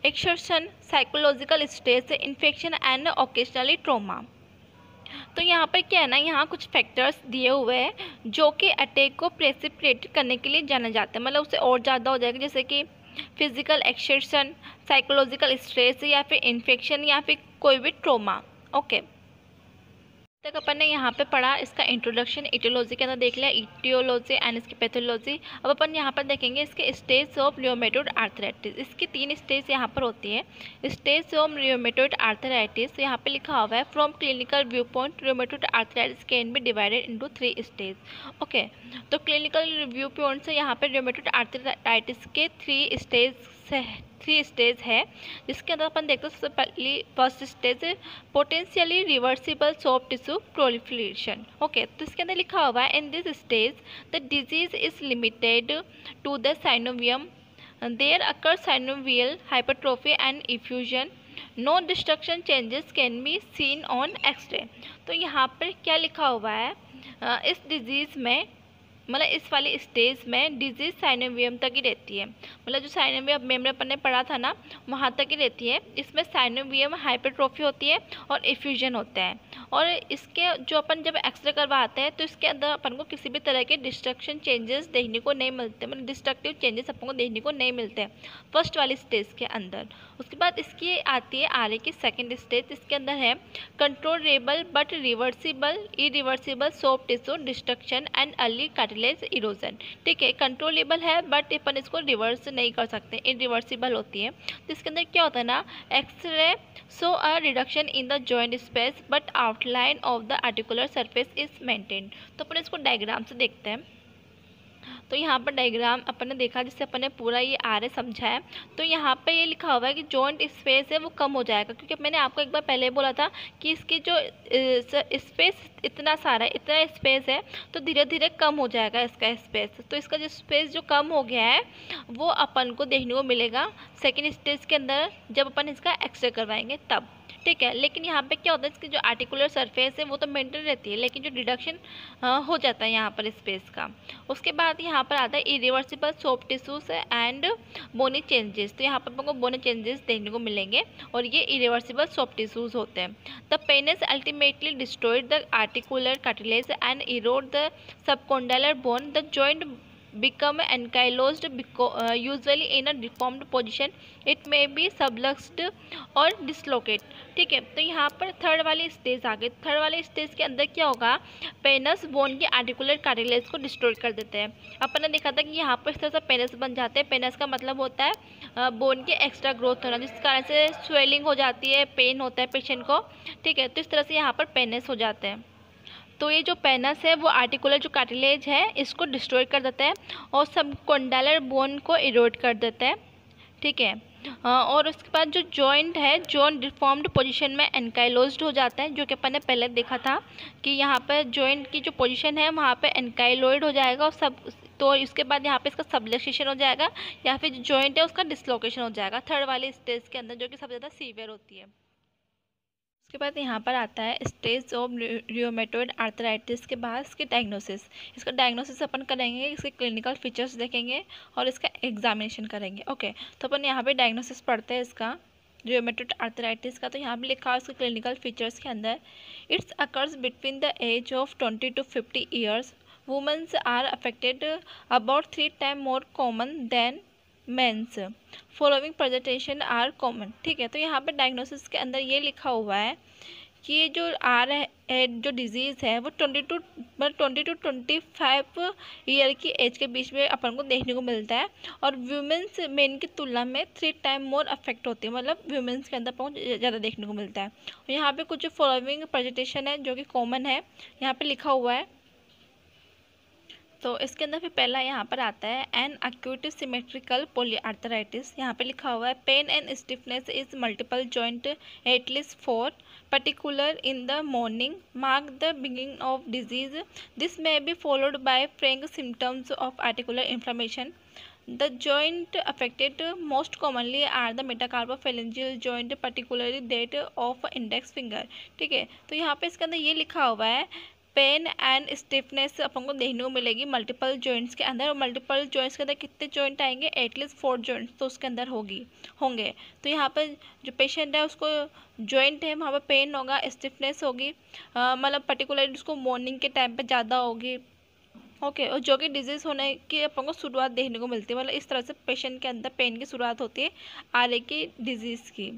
exertion, psychological stress, infection and occasionally trauma. तो यहाँ पर क्या है ना, यहाँ कुछ फैक्टर्स दिए हुए हैं जो कि अटैक को प्रेसिपिटेट करने के लिए जाना जाता है, मतलब उससे और ज़्यादा हो जाएगा, जैसे कि फिजिकल एक्सर्शन, साइकोलॉजिकल स्ट्रेस या फिर इन्फेक्शन या फिर कोई भी ट्रॉमा। ओके, तक अपन ने यहाँ पे पढ़ा इसका इंट्रोडक्शन, इटियोलॉजी के अंदर देख लिया इटियोलॉजी एंड इसकी पैथोलॉजी। अब अपन यहाँ पर देखेंगे इसके स्टेज ऑफ रियोमेटॉइड आर्थराइटिस। इसकी 3 स्टेज यहाँ पर होती है। स्टेज ऑफ रियोमेटॉइड आर्थराइटिस यहाँ पे लिखा हुआ है from clinical view point rheumatoid arthritis can be divided into 3 stage. Okay, तो क्लिनिकल व्यू पॉइंट से यहाँ पे रियोमेटॉइड आर्थराइटिस के 3 स्टेज है, जिसके अंदर अपन देखते हैं सबसे पहली first stage potentially reversible soft tissue proliferation. Okay, तो इसके अंदर लिखा हुआ है in this stage the disease is limited to the synovium, there occur synovial hypertrophy and effusion, no destruction changes can be seen on X-ray. तो यहाँ पर क्या लिखा हुआ है, इस डिजीज़ में मतलब इस वाली स्टेज में डिजीज साइनोवियम तक ही रहती है। मतलब जो साइनोवियम मेम्ब्रेन अपन ने पढ़ा था ना वहाँ तक ही रहती है। इसमें साइनोवियम हाइपरट्रोफी होती है और इफ्यूजन होता है। और इसके जो अपन जब एक्सरे करवाते हैं तो इसके अंदर अपन को किसी भी तरह के डिस्ट्रक्शन चेंजेस देखने को नहीं मिलते, मतलब डिस्ट्रक्टिव चेंजेस अपन को देखने को नहीं मिलते फर्स्ट वाली स्टेज के अंदर। उसके बाद इसकी आती है आगे की सेकेंड स्टेज। इसके अंदर है controllable but reversible irreversible soft tissue destruction and early cartilage erosion. ठीक है, कंट्रोलेबल है बट अपन इसको रिवर्स नहीं कर सकते, इरिवर्सिबल होती है। तो इसके अंदर क्या होता है ना, X-ray show a reduction in the joint space but outline of the articular surface is maintained. तो अपन इसको डायग्राम से देखते हैं। तो यहाँ पर डायग्राम अपन ने देखा जिससे अपन ने पूरा ये आरे समझा है। तो यहाँ पे ये लिखा हुआ है कि जॉइंट स्पेस है वो कम हो जाएगा, क्योंकि मैंने आपको एक बार पहले बोला था कि इसकी जो स्पेस इतना सारा इतना स्पेस है तो धीरे धीरे कम हो जाएगा इसका स्पेस। तो इसका जो स्पेस जो कम हो गया है वो अपन को देखने को मिलेगा सेकेंड स्टेज के अंदर जब अपन इसका एक्सरे करवाएंगे तब। ठीक है, लेकिन यहाँ पे क्या होता है इसकी जो आर्टिकुलर सरफेस है वो तो मेंटेन रहती है, लेकिन जो डिडक्शन हो जाता है यहाँ पर स्पेस का। उसके बाद यहाँ पर आता है irreversible soft tissues and bony changes. तो यहाँ पर आपको बोनी चेंजेस देखने को मिलेंगे और ये इरिवर्सिबल सॉफ्ट टिश्यूज होते हैं। The pannus ultimately destroyed the articular cartilage and erode the subchondral bone, the joint become ankylosed usually in a deformed position. It may be subluxed और डिसलोकेट। ठीक है, तो यहाँ पर थर्ड वाली स्टेज आ गई। थर्ड वाली स्टेज के अंदर क्या होगा, पेनस बोन के आर्टिकुलर कार्टिलेज को डिस्ट्रॉय कर देते हैं। अपन ने देखा था कि यहाँ पर इस तरह से पेनस बन जाते हैं। पेनस का मतलब होता है बोन के एक्स्ट्रा ग्रोथ होना, जिस कारण से स्वेलिंग हो जाती है, पेन होता है पेशेंट को। ठीक है, तो इस तरह से यहाँ पर पेनस हो जाते हैं। तो ये जो पेनस है वो आर्टिकुलर जो कार्टिलेज है इसको डिस्ट्रॉय कर देते हैं और सब कॉन्डाइलर बोन को इरोड कर देते हैं। ठीक है, और उसके बाद जो जॉइंट है, जॉइंट डिफॉर्म्ड पोजीशन में एनकाइलोज्ड हो जाता है, जो कि अपन ने पहले देखा था कि यहाँ पर जॉइंट की जो पोजीशन है वहाँ पे एनकाइलोइड हो जाएगा और सब, तो इसके बाद यहाँ पे इसका सबलक्सेशन हो जाएगा या फिर जो जॉइंट है उसका डिसलोकेशन हो जाएगा थर्ड वाले स्टेज के अंदर, जो कि सबसे ज़्यादा सीवियर होती है। उसके बाद यहाँ पर आता है स्टेज ऑफ रियोमेटॉइड आर्थराइटिस के बाद इसकी डायग्नोसिस। इसका डायग्नोसिस अपन करेंगे, इसके क्लिनिकल फीचर्स देखेंगे और इसका एग्जामिनेशन करेंगे। ओके, तो अपन यहाँ पे डायग्नोसिस पढ़ते हैं इसका रियोमेटॉइड आर्थराइटिस का। तो यहाँ पे लिखा है इसके क्लिनिकल फीचर्स के अंदर, it's occurs between the age of 20 to 50 years. Womens are affected about 3 times more common than mens. Following presentation are common. ठीक है, तो यहाँ पे डायग्नोसिस के अंदर ये लिखा हुआ है कि ये जो जो डिजीज़ है वो 20 to 25 ईयर की एज के बीच में अपन को देखने को मिलता है और वुमेन्स मेन की तुलना में 3 times मोर अफेक्ट होती है, मतलब वुमेन्स के अंदर अपन को ज़्यादा देखने को मिलता है। और यहाँ पे कुछ फॉलोइंग प्रेजेंटेशन है जो कि कॉमन है, यहाँ पे लिखा हुआ है। तो इसके अंदर फिर पहला यहाँ पर आता है एन एक्यूट सिमेट्रिकल पॉलीआर्थराइटिस। यहाँ पे लिखा हुआ है pain and stiffness is multiple joint at least 4 particular in the morning mark the beginning of disease. This may be followed by frank symptoms of articular inflammation. The joint affected most commonly are the metacarpophalangeal joint, particularly that of index finger. ठीक है, तो यहाँ पे इसके अंदर ये लिखा हुआ है पेन एंड स्टिफनेस अपन को देखने को मिलेगी मल्टीपल जॉइंट्स के अंदर। और मल्टीपल जॉइंट्स के अंदर कितने जॉइंट आएंगे, एटलीस्ट 4 जॉइंट्स तो उसके अंदर होंगे। तो यहाँ पर जो पेशेंट है उसको जॉइंट है वहाँ पर पेन होगा, स्टिफनेस होगी, मतलब पर्टिकुलरली उसको मॉर्निंग के टाइम पे ज़्यादा होगी। ओके, और जो कि डिजीज़ होने की अपन को शुरुआत देखने को मिलती है, मतलब इस तरह से पेशेंट के अंदर पेन की शुरुआत होती है आरए की डिजीज़ की।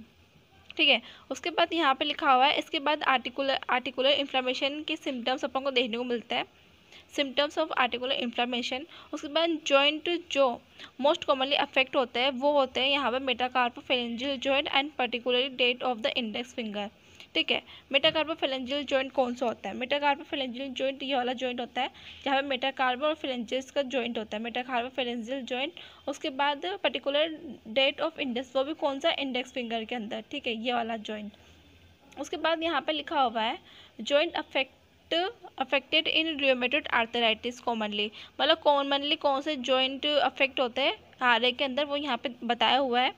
ठीक है, उसके बाद यहाँ पे लिखा हुआ है इसके बाद आर्टिकुलर इन्फ्लामेशन के सिम्टम्स अपन को देखने को मिलता है, सिम्टम्स ऑफ आर्टिकुलर इन्फ्लामेशन। उसके बाद जॉइंट जो मोस्ट कॉमनली अफेक्ट होते हैं वो होते हैं यहाँ पे metacarpophalangeal joint and particularly that of the index finger. ठीक है, मेटाकार्पोफेरेंजियल जॉइंट कौन सा होता है, मेटाकार्पोफेरेंजियल जॉइंट ये वाला जॉइंट होता है जहाँ पे मेटाकार्पो और फेरेंजियस का जॉइंट होता है, मेटाकार्पोफेरेंजियल जॉइंट। उसके बाद पर्टिकुलर डेट ऑफ इंडेक्स, वो भी कौन सा, इंडेक्स फिंगर के अंदर। ठीक है, ये वाला जॉइंट। उसके बाद यहाँ पे लिखा हुआ है joint affected in rheumatoid arthritis commonly, मतलब कॉमनली कौन से जॉइंट अफेक्ट होते हैं आरए के अंदर वो यहाँ पे बताया हुआ है।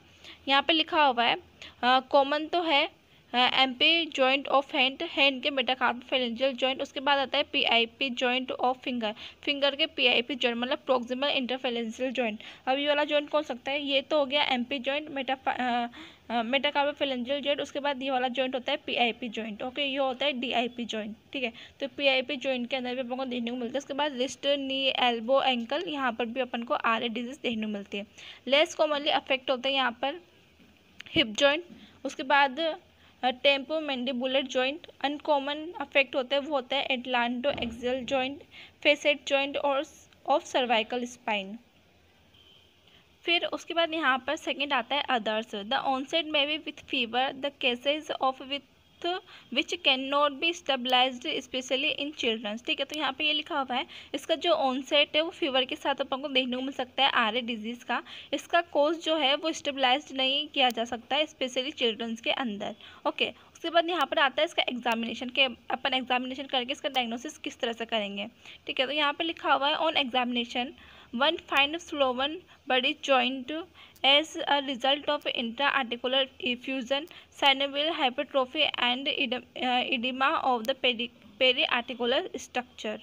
यहाँ पे लिखा हुआ है कॉमन तो है एमपी जॉइंट ऑफ हैंड के मेटाकार्पोफेरेंजियल जॉइंट। उसके बाद आता है पीआईपी जॉइंट ऑफ फिंगर के पीआईपी जॉइंट, मतलब प्रोक्सिमल इंटरफेरेंजियल जॉइंट। अब ये वाला जॉइंट कौन सकता है, ये तो हो गया एमपी जॉइंट, मेटाकार्पोफेरेंजियल जॉइंट। उसके बाद ये वाला जॉइंट होता है पीआईपी जॉइंट। ओके, ये होता है डीआईपी जॉइंट। ठीक है, तो पीआईपी जॉइंट के अंदर भी अपन को देखने को मिलता है। उसके बाद रिस्ट, नी, एल्बो, एंकल, यहाँ पर भी अपन को आरए डिजीज देखने को मिलती है। लेस कॉमनली अफेक्ट होते हैं यहाँ पर हिप जॉइंट। उसके बाद temporomandibular joint. Uncommon affect होता है वो होता है atlanto axial joint, facet joint और ऑफ सर्वाइकल स्पाइन। फिर उसके बाद यहाँ पर सेकंड आता है others. The onset may be with fever, the cases of with which can not be stabilized specially in childrens. ठीक है, तो यहाँ पे ये लिखा हुआ है इसका जो ऑनसेट है वो फीवर के साथ अपन को देखने को मिल सकता है आरए डिजीज़ का। इसका कोज जो है वो स्टेबलाइज्ड नहीं किया जा सकता है स्पेशली चिल्ड्रंस के अंदर। ओके, उसके बाद यहाँ पर आता है इसका एग्जामिनेशन के अपन एग्जामिनेशन करके इसका डायग्नोसिस किस तरह से करेंगे। ठीक है, तो यहाँ पे लिखा हुआ है on examination one find swollen body joint as a result of intra-articular effusion, synovial hypertrophy and edema of the periarticular structure.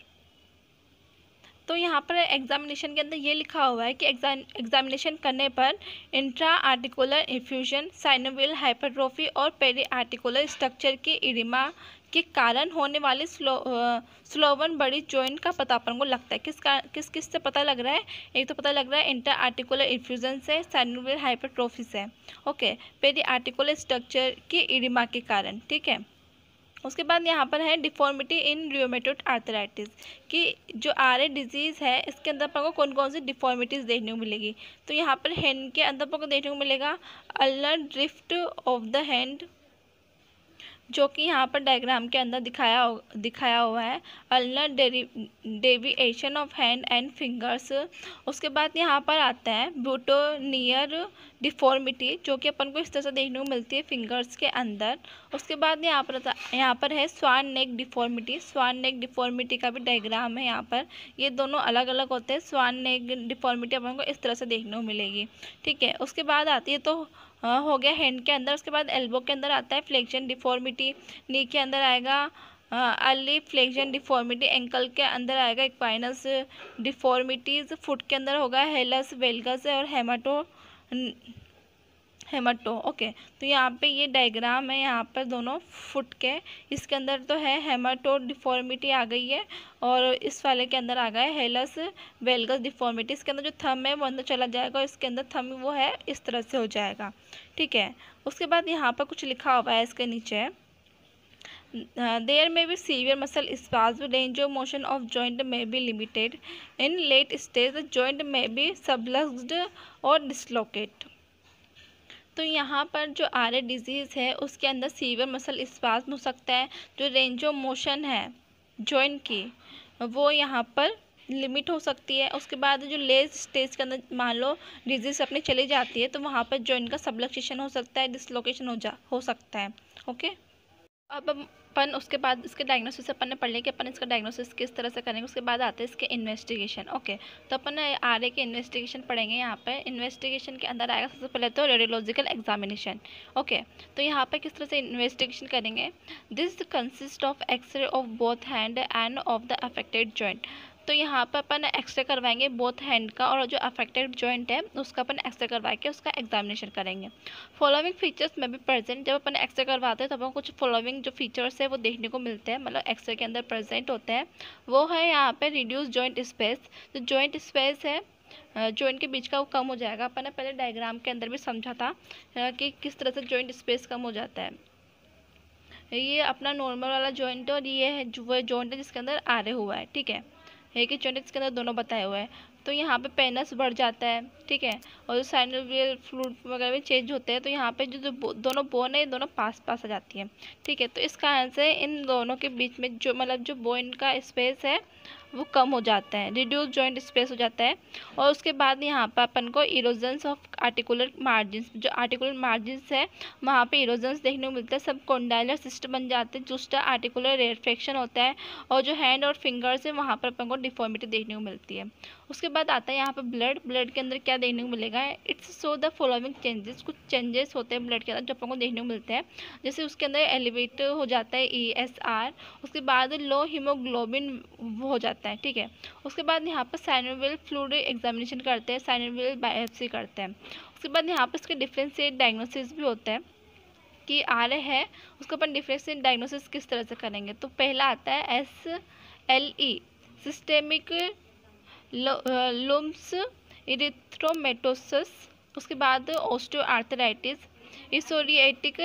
तो यहाँ पर एग्जामिनेशन के अंदर ये लिखा हुआ है कि एग्जामिनेशन करने पर intra articular effusion, synovial hypertrophy और पेरी आर्टिकुलर स्ट्रक्चर की इडिमा के कारण होने वाले स्लोवन बड़ी जॉइंट का पता अपन को लगता है। किस से पता लग रहा है? एक तो पता लग रहा है इंट्रा आर्टिकुलर इफ्यूजन से, साइनोवियल हाइपरट्रोफी से, ओके, पेरी आर्टिकुलर स्ट्रक्चर की इडिमा के कारण, ठीक है। उसके बाद यहाँ पर है डिफॉर्मिटी इन रियोमेटोइड आर्थराइटिस, कि जो आरए डिजीज़ है इसके अंदर अपन को कौन कौन सी डिफॉर्मिटीज़ देखने को मिलेगी। तो यहाँ पर हैंड के अंदर अपन को देखने को मिलेगा ulnar drift of the hand, जो कि यहाँ पर डायग्राम के अंदर दिखाया हुआ है, ulnar deviation of hand and fingers. उसके बाद यहाँ पर आता है ब्यूटोनियर डिफॉर्मिटी, जो कि अपन को इस तरह से देखने को मिलती है फिंगर्स के अंदर। उसके बाद यहाँ पर है स्वान नेक डिफॉर्मिटी। स्वान नेक डिफॉर्मिटी का भी डायग्राम है यहाँ पर, ये दोनों अलग अलग होते हैं। स्वान नेक डिफॉर्मिटी अपन को इस तरह से देखने को मिलेगी, ठीक है। उसके बाद आती है तो हो गया हैंड के अंदर। उसके बाद एल्बो के अंदर आता है फ्लेक्शन डिफॉर्मिटी, नी के अंदर आएगा अर्ली फ्लेक्शन डिफॉर्मिटी, एंकल के अंदर आएगा इक्वाइनस डिफॉर्मिटीज़, फुट के अंदर होगा हेलस वेल्गस और हेमाटो, ओके। तो यहाँ पे ये डायग्राम है यहाँ पर दोनों फुट के, इसके अंदर तो है हेमाटो डिफॉर्मिटी आ गई है, और इस वाले के अंदर आ गया है हेलस वेल्गस डिफॉर्मिटी। इसके अंदर जो थंब है वो अंदर चला जाएगा, और इसके अंदर थंब वो है इस तरह से हो जाएगा, ठीक है। उसके बाद यहाँ पर कुछ लिखा हुआ है इसके नीचे, there may be severe muscle spasm, range of motion of joint may be limited, in late stage the joint may be subluxed और डिसलोकेट। तो यहाँ पर जो आरए डिजीज़ है उसके अंदर सीवियर मसल स्पाज्म हो सकता है, जो रेंज ऑफ मोशन है जॉइंट की वो यहाँ पर लिमिट हो सकती है। उसके बाद जो लेट स्टेज के अंदर मान लो डिजीज़ अपने चली जाती है तो वहाँ पर जॉइंट का सबलक्सेशन हो सकता है, डिसलोकेशन हो सकता है, ओके। अब अपन उसके बाद इसके डायग्नोसिस अपन ने पढ़ लिया कि अपन इसका डायग्नोसिस किस तरह से करेंगे। उसके बाद आते हैं इसके इन्वेस्टिगेशन, ओके। तो अपन आरए के इन्वेस्टिगेशन पढ़ेंगे। यहाँ पे इन्वेस्टिगेशन के अंदर आएगा सबसे पहले तो रेडियोलॉजिकल एग्जामिनेशन, ओके। तो यहाँ पे किस तरह से इन्वेस्टिगेशन करेंगे, this consist of X-ray of both hand and of the affected joint. तो यहाँ पर अपन एक्सरे करवाएंगे बोथ हैंड का, और जो अफेक्टेड जॉइंट है उसका अपन एक्सरे करवा के उसका एग्जामिनेशन करेंगे। फॉलोइंग फीचर्स में भी प्रेजेंट, जब अपन एक्सरे करवाते हैं तो अपन कुछ फॉलोइंग जो फीचर्स है वो देखने को मिलते हैं, मतलब एक्सरे के अंदर प्रेजेंट होते हैं। वो है यहाँ पे रिड्यूस जॉइंट स्पेस, जो जॉइंट स्पेस है जॉइंट के बीच का वो कम हो जाएगा। अपन ने पहले डायग्राम के अंदर भी समझा था कि किस तरह से जॉइंट स्पेस कम हो जाता है। ये अपना नॉर्मल वाला जॉइंट है, और ये है जो वो जॉइंट है जिसके अंदर आरए हुआ है, ठीक है। एक ही जॉइंट इसके अंदर दोनों बताए हुए हैं। तो यहाँ पे पेनस बढ़ जाता है, ठीक है, और जो साइनोवियल फ्लूइड वगैरह भी चेंज होते हैं। तो यहाँ पे जो दोनों बोन है दोनों पास पास आ जाती हैं, ठीक है। तो इस कारण से इन दोनों के बीच में जो मतलब जो बोन का स्पेस है वो कम हो जाता है, रिड्यूस जॉइंट स्पेस हो जाता है। और उसके बाद यहाँ पर अपन को इरोजन्स ऑफ आर्टिकुलर मार्जिन्स, जो आर्टिकुलर मार्जिन्स है वहाँ पे इरोजन्स देखने को मिलते हैं, सब कॉन्डाइलर सिस्ट बन जाते हैं, जुस्टा आर्टिकुलर रेट्रैक्शन होता है, और जो हैंड और फिंगर्स है वहाँ पर अपन को डिफॉर्मिटी देखने को मिलती है। उसके बाद आता है यहाँ पर ब्लड के अंदर क्या देखने को मिलेगा, it's show the following changes, कुछ चेंजेस होते हैं ब्लड के अंदर जो अपन को देखने को मिलते हैं। जैसे उसके अंदर एलिवेट हो जाता है ESR, उसके बाद लो हीमोग्लोबिन हो जाता है, ठीक है। उसके बाद यहाँ पर साइनोवियल फ्लूइड एग्जामिनेशन करते हैं, साइनोवियल बायोप्सी करते हैं। उसके बाद यहाँ पर इसके डिफरेंशिएट डायग्नोसिस भी होता है कि आरए है उसका अपन डिफरेंशिएट डायग्नोसिस किस तरह से करेंगे। तो पहला आता है SLE, सिस्टेमिक लुम्स इरिथ्रोमेटोसिस। उसके बाद ऑस्टियोआर्थराइटिस, इसोरिएटिक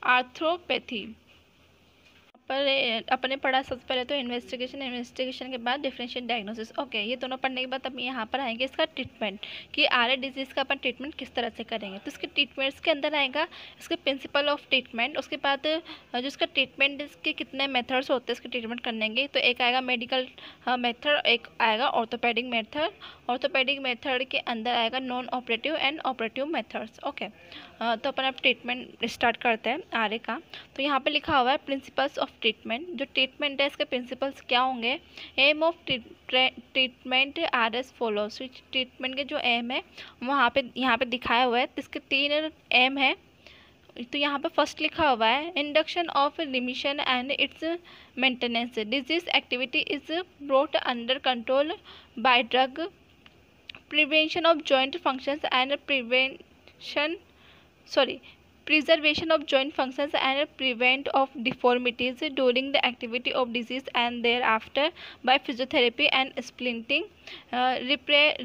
आर्थ्रोपैथी। पर अपने पढ़ा सबसे पहले तो इन्वेस्टिगेशन के बाद डिफरेंशिएट डायग्नोसिस, ओके। ये दोनों पढ़ने के बाद अब यहाँ पर आएंगे इसका ट्रीटमेंट, कि आरए डिजीज़ का अपन ट्रीटमेंट किस तरह से करेंगे। तो इसके ट्रीटमेंट्स के अंदर आएगा इसके प्रिंसिपल ऑफ ट्रीटमेंट। उसके बाद जो इसका ट्रीटमेंट, इसके कितने मेथड्स होते हैं इसके ट्रीटमेंट करने के। तो एक आएगा मेडिकल मेथड, एक आएगा ऑर्थोपेडिक मेथड। ऑर्थोपेडिक मेथड के अंदर आएगा non operative and operative methods, okay. तो अपन अब ट्रीटमेंट स्टार्ट करते हैं आरए का। तो यहाँ पे लिखा हुआ है प्रिंसिपल्स ऑफ ट्रीटमेंट। जो ट्रीटमेंट है इसके प्रिंसिपल्स क्या होंगे, aim of treatment are as follows. Treatment के जो एम है वहाँ पे यहाँ पे दिखाया हुआ है, इसके 3 एम है, तो यहाँ पे फर्स्ट लिखा हुआ है induction of remission and it's maintenance. Disease activity is brought under control by drug, prevention of joint functions and preservation of joint functions and prevent of deformities during the activity of disease and thereafter by physiotherapy and splinting,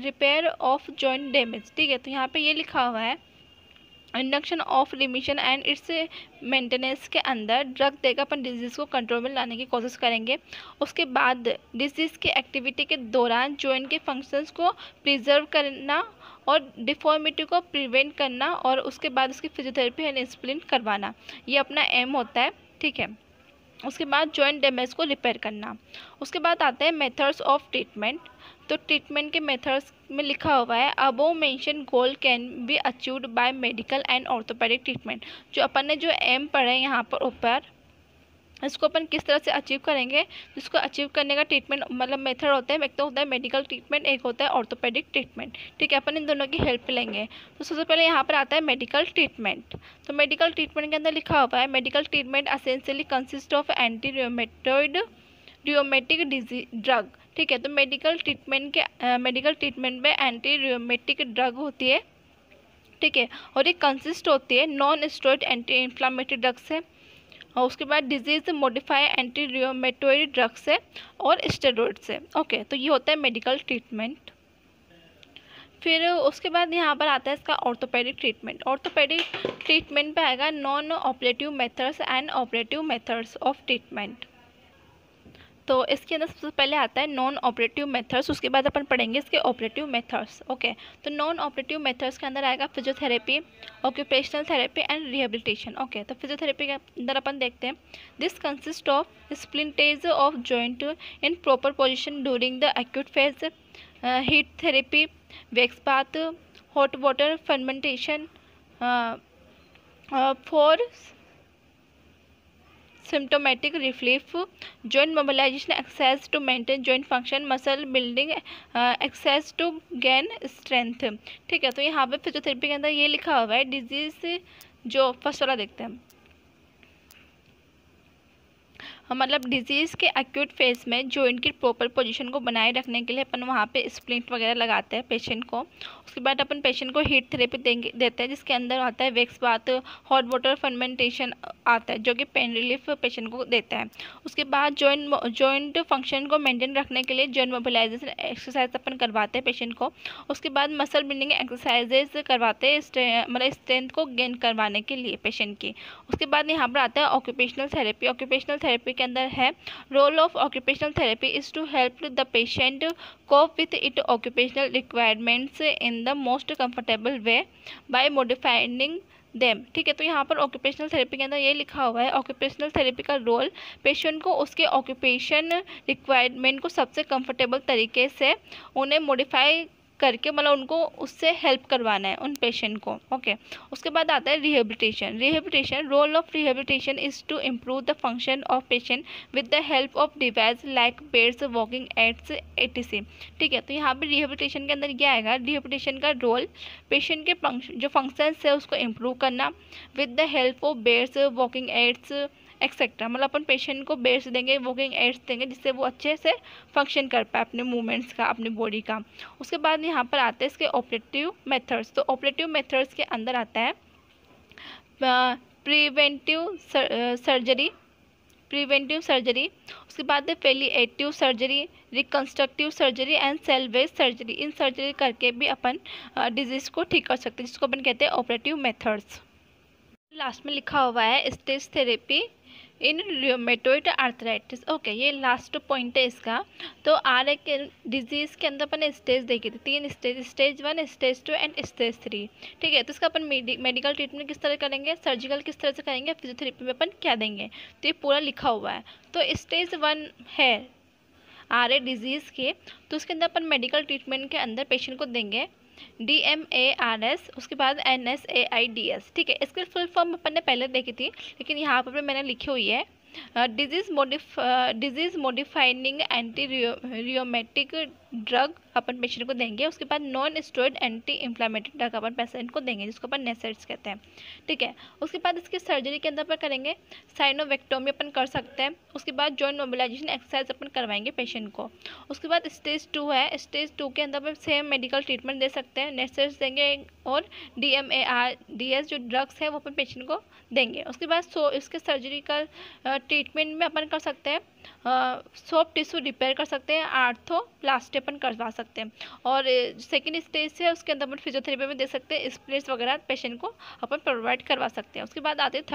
repair of joint damage। ठीक है, तो यहाँ पे ये लिखा हुआ है induction of remission and it's maintenance के अंदर ड्रग देकर अपन डिजीज़ को कंट्रोल में लाने की कोशिश करेंगे। उसके बाद डिजीज़ की एक्टिविटी के दौरान जॉइंट के फंक्शंस को प्रिजर्व करना और डिफॉर्मिटी को प्रिवेंट करना और उसके बाद उसकी फिजियोथेरेपी एंड स्प्लिंट करवाना, ये अपना एम होता है। ठीक है, उसके बाद जॉइंट डैमेज को रिपेयर करना। उसके बाद आते हैं मेथड्स ऑफ ट्रीटमेंट। तो ट्रीटमेंट के मेथड्स में लिखा हुआ है above mention goal can be achieved by medical and orthopaedic treatment. जो अपन ने जो एम पढ़ा है यहाँ पर ऊपर, इसको अपन किस तरह से अचीव करेंगे, जिसको अचीव करने का ट्रीटमेंट मतलब मेथड होता है, एक तो होता है मेडिकल ट्रीटमेंट, एक होता है ऑर्थोपेडिक ट्रीटमेंट। ठीक है, अपन इन दोनों की हेल्प लेंगे। तो सबसे पहले यहाँ पर आता है मेडिकल ट्रीटमेंट। तो मेडिकल ट्रीटमेंट के अंदर लिखा हुआ है medical treatment essentially consist of anti rheumatic drug. ठीक है, तो मेडिकल ट्रीटमेंट में एंटी रियोमेटिक ड्रग होती है। ठीक है, और ये कंसिस्ट होती है non steroid anti inflammatory drug से, और उसके बाद disease modify anti rheumatoid drug से और स्टेरॉइड से। ओके, तो ये होता है मेडिकल ट्रीटमेंट। फिर उसके बाद यहाँ पर आता है इसका ऑर्थोपेडिक ट्रीटमेंट। ऑर्थोपेडिक ट्रीटमेंट पे आएगा non operative methods and operative methods of treatment. तो इसके अंदर सबसे पहले आता है नॉन ऑपरेटिव मेथड्स, उसके बाद अपन पढ़ेंगे इसके ऑपरेटिव मेथड्स। ओके, तो नॉन ऑपरेटिव मेथड्स के अंदर आएगा physiotherapy, occupational therapy and rehabilitation. Okay, तो फिजियोथेरेपी के अंदर अपन देखते हैं this consist of splintage of joint in proper position during the acute phase, heat therapy, wax bath, hot water fermentation for symptomatic relief, joint mobilization exercise to maintain joint function, muscle building exercise to gain strength। ठीक है, तो यहाँ पे physiotherapy के अंदर ये लिखा हुआ है डिजीज, जो फर्स्ट वाला देखते हैं, मतलब डिजीज़ के एक्यूट फेज में जॉइंट की प्रॉपर पोजीशन को बनाए रखने के लिए अपन वहाँ पे स्प्लिंट वगैरह लगाते हैं पेशेंट को। उसके बाद अपन पेशेंट को हीट थेरेपी देते हैं, जिसके अंदर आता है wax bath, hot water fermentation आता है, जो कि पेन रिलीफ पेशेंट को देता है। उसके बाद जॉइंट फंक्शन को मेंटेन रखने के लिए जॉइंट मोबिलाइजेशन एक्सरसाइज अपन करवाते हैं पेशेंट को। उसके बाद मसल बिल्डिंग एक्सरसाइजेज करवाते हैं, मतलब स्ट्रेंथ को गेन करवाने के लिए पेशेंट की। उसके बाद यहाँ पर आता है ऑक्यूपेशनल थेरेपी। ऑक्यूपेशनल थेरेपी के अंदर है role of occupational therapy is to help the patient cope with its occupational requirements in the most comfortable way by modifying them। ठीक है, तो यहाँ पर ऑक्यूपेशनल थेरेपी के अंदर ये लिखा हुआ है ऑक्यूपेशनल थेरेपी का रोल पेशेंट को उसके ऑक्यूपेशन रिक्वायरमेंट को सबसे कंफर्टेबल तरीके से उन्हें मॉडिफाई करके, मतलब उनको उससे हेल्प करवाना है उन पेशेंट को। ओके, उसके बाद आता है rehabilitation. Role of rehabilitation is to improve the function of patient with the help of device like beds, walking aids etc। ठीक है, तो यहाँ पे रिहेबिलिटेशन के अंदर क्या आएगा, रिहेबिलिटेशन का रोल पेशेंट के जो फंक्शंस है उसको इम्प्रूव करना with the help of beds, walking aids etcetera, मतलब अपन पेशेंट को बेड्स देंगे, वॉकिंग एड्स देंगे, जिससे वो अच्छे से फंक्शन कर पाए अपने मूवमेंट्स का, अपनी बॉडी का। उसके बाद यहाँ पर आते हैं इसके ऑपरेटिव मेथड्स। तो ऑपरेटिव मेथड्स के अंदर आता है प्रिवेंटिव सर्जरी, उसके बाद palliative surgery, reconstructive surgery and सेलवेज surgery. In surgery करके भी अपन डिजीज़ को ठीक कर सकते हैं, जिसको अपन कहते हैं ऑपरेटिव मेथड्स। लास्ट में लिखा हुआ है stage therapy in rheumatoid arthritis. Okay, ये लास्ट पॉइंट है इसका। तो के डिजीज़ के अंदर अपन स्टेज देखी थी, 3 stage, stage 1, stage 2 and stage 3। ठीक है, तो इसका अपन मेडिकल ट्रीटमेंट किस तरह करेंगे, सर्जिकल किस तरह से करेंगे, फिजियोथेरेपी में अपन क्या देंगे, तो ये पूरा लिखा हुआ है। तो स्टेज 1 है डिजीज़ के, तो उसके अंदर अपन मेडिकल ट्रीटमेंट के अंदर पेशेंट को देंगे DMARS, उसके बाद NSAIDs। ठीक है, इसकी फुल फॉर्म अपन ने पहले देखी थी, लेकिन यहाँ पर मैंने लिखी हुई है disease modifying anti rheumatic drug अपन पेशेंट को देंगे। उसके बाद non steroid anti inflammatory drug अपन पेशेंट को देंगे, जिसको अपन नेसेट्स कहते हैं, ठीक है। उसके बाद इसकी सर्जरी के अंदर अपन करेंगे साइनोवेक्टोमी अपन कर सकते हैं। उसके बाद जॉइंट मोबिलाइजेशन एक्सरसाइज अपन करवाएंगे पेशेंट को। उसके बाद स्टेज 2 है, स्टेज 2 के अंदर अपन सेम मेडिकल ट्रीटमेंट दे सकते हैं, नेसेट्स देंगे और DMARDs जो ड्रग्स है वो अपन पेशेंट को देंगे। उसके बाद इसके सर्जरिकल ट्रीटमेंट में अपन कर सकते हैं सॉफ्ट टिश्यू रिपेयर कर सकते हैं, आर्थोप्लास्टी अपन करवा सकते हैं। और सेकेंड स्टेज है उसके अंदर अपन फिजियोथेरेपी में दे सकते हैं, स्प्लिट्स वगैरह पेशेंट को अपन प्रोवाइड करवा सकते हैं। उसके बाद आते हैं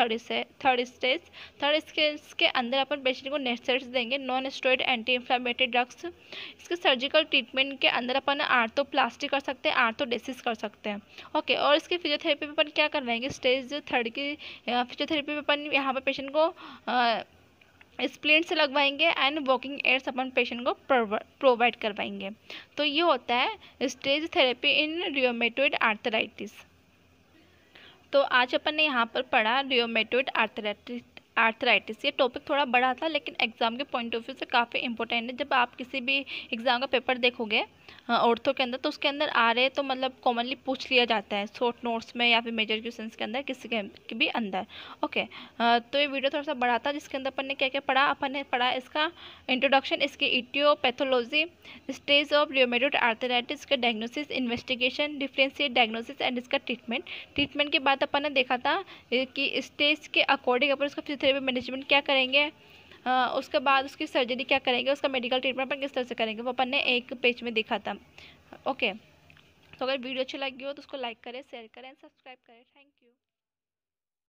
थर्ड स्टेज के अंदर अपन पेशेंट को नेसेट्स देंगे, non steroid anti inflammatory drugs. इसके सर्जिकल ट्रीटमेंट के अंदर अपन आर्थोप्लास्टी कर सकते हैं, आर्थोडेसिस कर सकते हैं, ओके। और इसकी फिजियोथेरेपी में अपन क्या करवाएंगे, स्टेज 3 की फिजियोथेरेपी में अपन यहाँ पर पेशेंट को स्प्लिंट्स लगवाएंगे एंड वॉकिंग एड्स अपन पेशेंट को प्रोवाइड करवाएंगे। तो ये होता है stage therapy in rheumatoid arthritis. तो आज अपन ने यहाँ पर पढ़ा रियोमेटॉइड आर्थराइटिस। ये टॉपिक थोड़ा बड़ा था लेकिन एग्जाम के पॉइंट ऑफ व्यू से काफ़ी इंपॉर्टेंट है। जब आप किसी भी एग्जाम का पेपर देखोगे ऑर्थो के अंदर, तो उसके अंदर आ रहे तो मतलब कॉमनली पूछ लिया जाता है शॉर्ट नोट्स में या फिर मेजर क्वेश्चंस के अंदर, किसी के भी अंदर, ओके। तो ये वीडियो थोड़ा सा बड़ा था, जिसके अंदर अपन ने क्या क्या पढ़ा। अपन ने पढ़ा इसका इंट्रोडक्शन, इसकी इटियोपैथोलॉजी, स्टेज ऑफ रियोमेटॉइड आर्थराइटिस, इसका diagnosis, investigation, differentiate diagnosis and इसका ट्रीटमेंट के बाद अपन ने देखा था कि स्टेज के अकॉर्डिंग अपन उसका फिजियोथेरेपी मैनेजमेंट क्या करेंगे, उसके बाद उसकी सर्जरी क्या करेंगे, उसका मेडिकल ट्रीटमेंट अपन किस तरह से करेंगे, वो अपन ने एक पेज में देखा था, ओके। तो अगर वीडियो अच्छी लगी हो तो उसको लाइक करें, शेयर करें, सब्सक्राइब करें। Thank you.